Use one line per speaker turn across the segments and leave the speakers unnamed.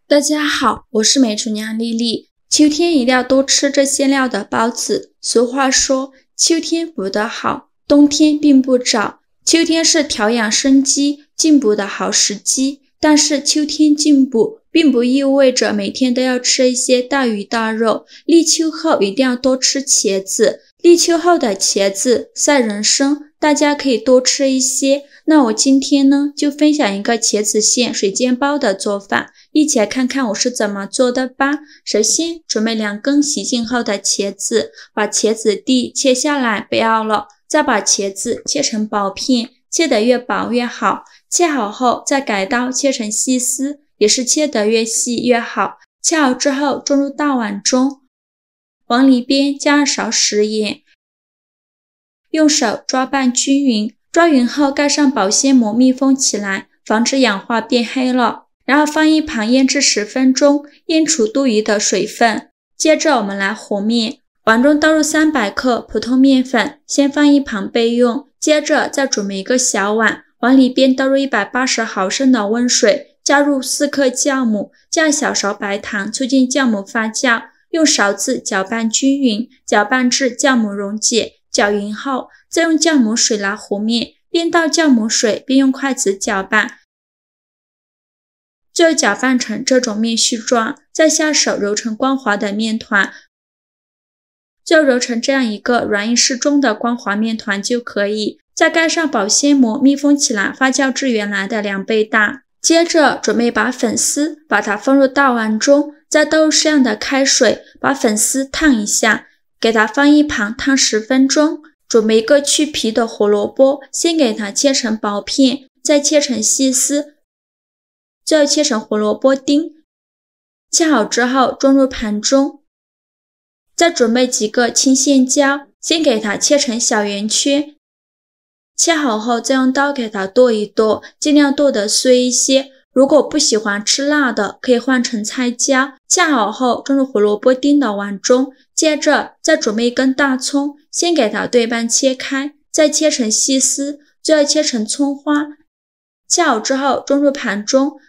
大家好，我是美厨娘丽丽。秋天一定要多吃这馅料的包子。俗话说，秋天补得好，冬天并不早。秋天是调养生机、进补的好时机。但是秋天进补，并不意味着每天都要吃一些大鱼大肉。立秋后一定要多吃茄子。立秋后的茄子赛人参，大家可以多吃一些。那我今天呢，就分享一个茄子馅水煎包的做法。一起来看看我是怎么做的吧。首先准备2根洗净后的茄子，把茄子蒂切下来不要了，再把茄子切成薄片，切得越薄越好。切好后再改刀切成细丝，也是切得越细越好。切好之后装入大碗中，往里边加2勺食盐，用手抓拌均匀，抓匀后盖上保鲜膜密封起来，防止氧化变黑了。然后放一旁腌制10分钟，腌除多余的水分。接着我们来和面，碗中倒入300克普通面粉，先放一旁备用。接着再准备一个小碗，往里边倒入180毫升的温水，加入4克酵母，加小勺白糖，促进酵母发酵。用勺子搅拌均匀，搅拌至酵母溶解。搅匀后，再用酵母水来和面，边倒酵母水边用筷子搅拌。最后搅拌成这种面絮状，再下手揉成光滑的面团，最后揉成这样一个软硬适中的光滑面团就可以。再盖上保鲜膜密封起来，发酵至原来的2倍大。接着准备把粉丝，把它放入大碗中，再倒入适量的开水，把粉丝烫一下，给它放一旁烫10分钟。准备一个去皮的胡萝卜，先给它切成薄片，再切成细丝，最后切成胡萝卜丁。切好之后装入盘中，再准备几个青线椒，先给它切成小圆圈。切好后再用刀给它剁一剁，尽量剁得碎一些。如果不喜欢吃辣的，可以换成菜椒。切好后装入胡萝卜丁的碗中，接着再准备1根大葱，先给它对半切开，再切成细丝，最后切成葱花。切好之后装入盘中，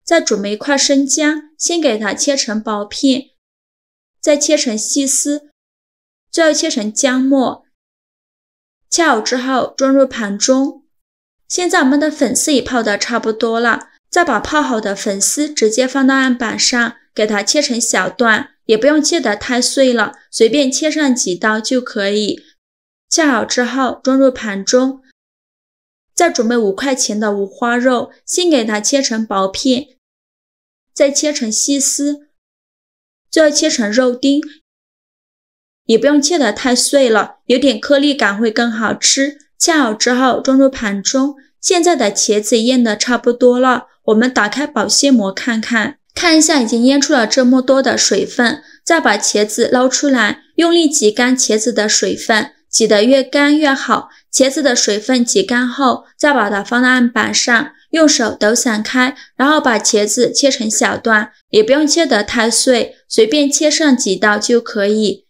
再准备1块生姜，先给它切成薄片，再切成细丝，最后切成姜末。切好之后装入盘中。现在我们的粉丝也泡得差不多了，再把泡好的粉丝直接放到案板上，给它切成小段，也不用切得太碎了，随便切上几刀就可以。切好之后装入盘中，再准备5块钱的五花肉，先给它切成薄片，再切成细丝，最后切成肉丁，也不用切得太碎了，有点颗粒感会更好吃。切好之后装入盘中。现在的茄子腌得差不多了，我们打开保鲜膜看一下已经腌出了这么多的水分。再把茄子捞出来，用力挤干茄子的水分，挤得越干越好。茄子的水分挤干后，再把它放到案板上，用手抖散开，然后把茄子切成小段，也不用切得太碎，随便切上几刀就可以。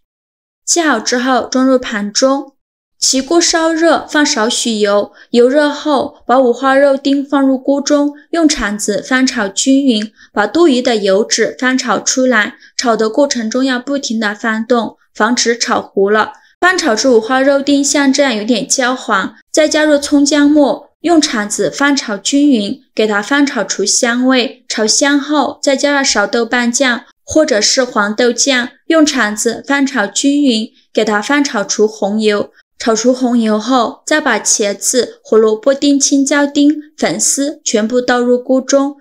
切好之后装入盘中。起锅烧热，放少许油，油热后把五花肉丁放入锅中，用铲子翻炒均匀，把多余的油脂翻炒出来。炒的过程中要不停地翻动，防止炒糊了。翻炒至五花肉丁像这样有点焦黄，再加入葱姜末，用铲子翻炒均匀，给它翻炒出香味。炒香后再加2勺豆瓣酱或者是黄豆酱，用铲子翻炒均匀，给它翻炒出红油。炒出红油后，再把茄子、胡萝卜丁、青椒丁、粉丝全部倒入锅中，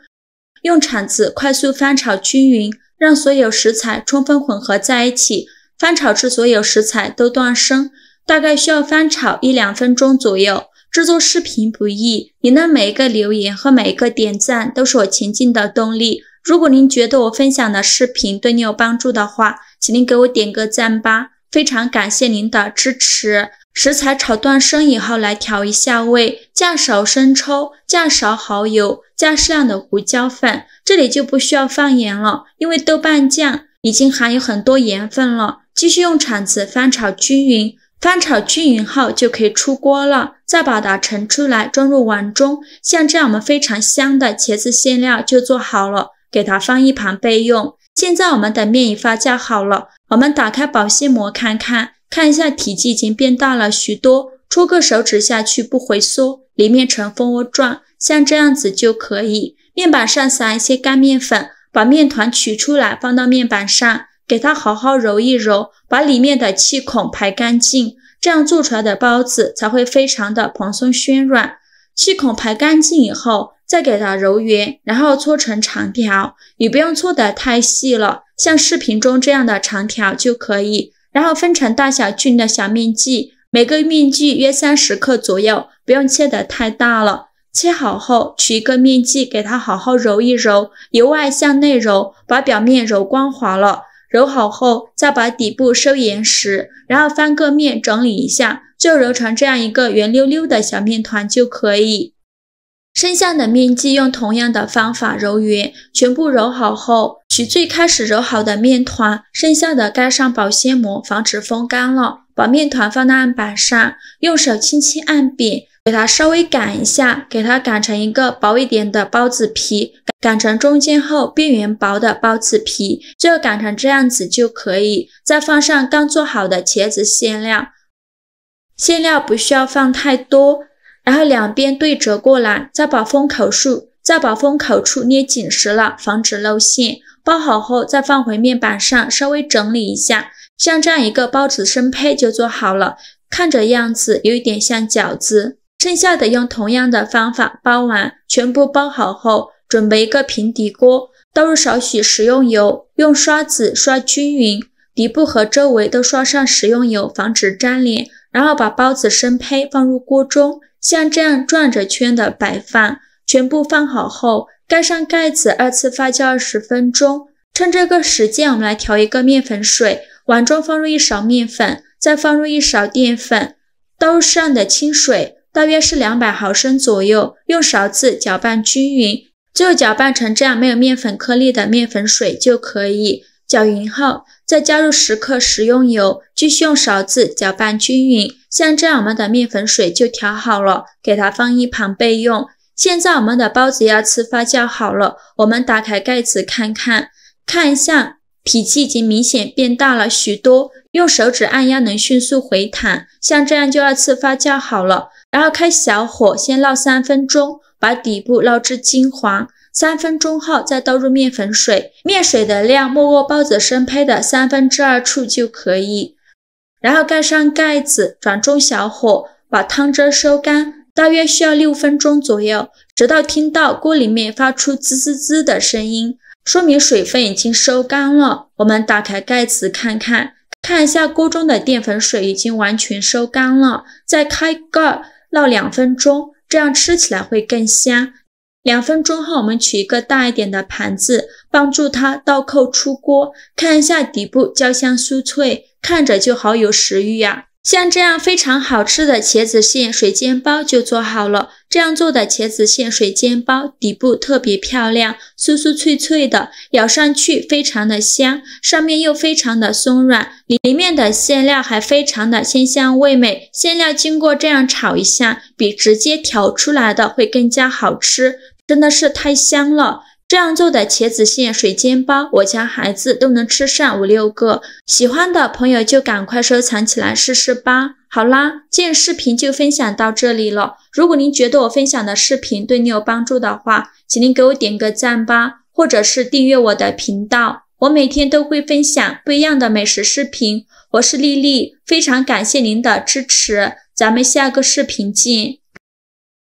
用铲子快速翻炒均匀，让所有食材充分混合在一起，翻炒至所有食材都断生，大概需要翻炒1-2分钟左右。制作视频不易，您的每一个留言和每一个点赞都是我前进的动力。如果您觉得我分享的视频对你有帮助的话，请您给我点个赞吧，非常感谢您的支持。食材炒断生以后来调一下味，加勺生抽，加勺蚝油，加适量的胡椒粉。这里就不需要放盐了，因为豆瓣酱已经含有很多盐分了。继续用铲子翻炒均匀，翻炒均匀后就可以出锅了。再把它盛出来装入碗中，像这样我们非常香的茄子馅料就做好了。给它放一旁备用。现在我们的面已发酵好了，我们打开保鲜膜看一下体积已经变大了许多，戳个手指下去不回缩，里面呈蜂窝状，像这样子就可以。面板上撒一些干面粉，把面团取出来放到面板上，给它好好揉一揉，把里面的气孔排干净，这样做出来的包子才会非常的蓬松暄软。气孔排干净以后，再给它揉圆，然后搓成长条，也不用搓得太细了，像视频中这样的长条就可以。然后分成大小均的小面剂，每个面剂约30克左右，不用切得太大了。切好后，取一个面剂给它好好揉一揉，由外向内揉，把表面揉光滑了。揉好后，再把底部收严实，然后翻个面整理一下，就揉成这样一个圆溜溜的小面团就可以。剩下的面剂用同样的方法揉圆，全部揉好后，取最开始揉好的面团，剩下的盖上保鲜膜，防止风干了。把面团放到案板上，用手轻轻按扁，给它稍微擀一下，给它擀成一个薄一点的包子皮，擀成中间厚、边缘薄的包子皮，最后擀成这样子就可以。再放上刚做好的茄子馅料，馅料不需要放太多，然后两边对折过来，再把封口处捏紧实了，防止露馅。包好后再放回面板上，稍微整理一下，像这样一个包子生胚就做好了，看着样子有一点像饺子。剩下的用同样的方法包完，全部包好后，准备一个平底锅，倒入少许食用油，用刷子刷均匀，底部和周围都刷上食用油，防止粘连。然后把包子生胚放入锅中，像这样转着圈的摆放。全部放好后，盖上盖子，2次发酵20分钟。趁这个时间，我们来调一个面粉水，碗中放入1勺面粉，再放入1勺淀粉，倒入适量的清水，大约是200毫升左右，用勺子搅拌均匀，最后搅拌成这样没有面粉颗粒的面粉水就可以。搅匀后，再加入10克食用油，继续用勺子搅拌均匀，像这样我们的面粉水就调好了，给它放一旁备用。现在我们的包子2次发酵好了，我们打开盖子看一下，体积已经明显变大了许多，用手指按压能迅速回弹，像这样就2次发酵好了。然后开小火先烙3分钟，把底部烙至金黄。3分钟后再倒入面粉水，面水的量没过包子生胚的2/3处就可以。然后盖上盖子，转中小火，把汤汁收干，大约需要6分钟左右，直到听到锅里面发出滋滋滋的声音，说明水分已经收干了。我们打开盖子看一下锅中的淀粉水已经完全收干了，再开盖烙2分钟，这样吃起来会更香。2分钟后，我们取一个大一点的盘子，帮助它倒扣出锅，看一下底部焦香酥脆，看着就好有食欲啊。像这样非常好吃的茄子馅水煎包就做好了。这样做的茄子馅水煎包底部特别漂亮，酥酥脆脆的，咬上去非常的香，上面又非常的松软，里面的馅料还非常的鲜香味美。馅料经过这样炒一下，比直接调出来的会更加好吃，真的是太香了。这样做的茄子馅水煎包，我家孩子都能吃上5、6个。喜欢的朋友就赶快收藏起来试试吧。好啦，今日视频就分享到这里了。如果您觉得我分享的视频对你有帮助的话，请您给我点个赞吧，或者是订阅我的频道。我每天都会分享不一样的美食视频。我是丽丽，非常感谢您的支持，咱们下个视频见。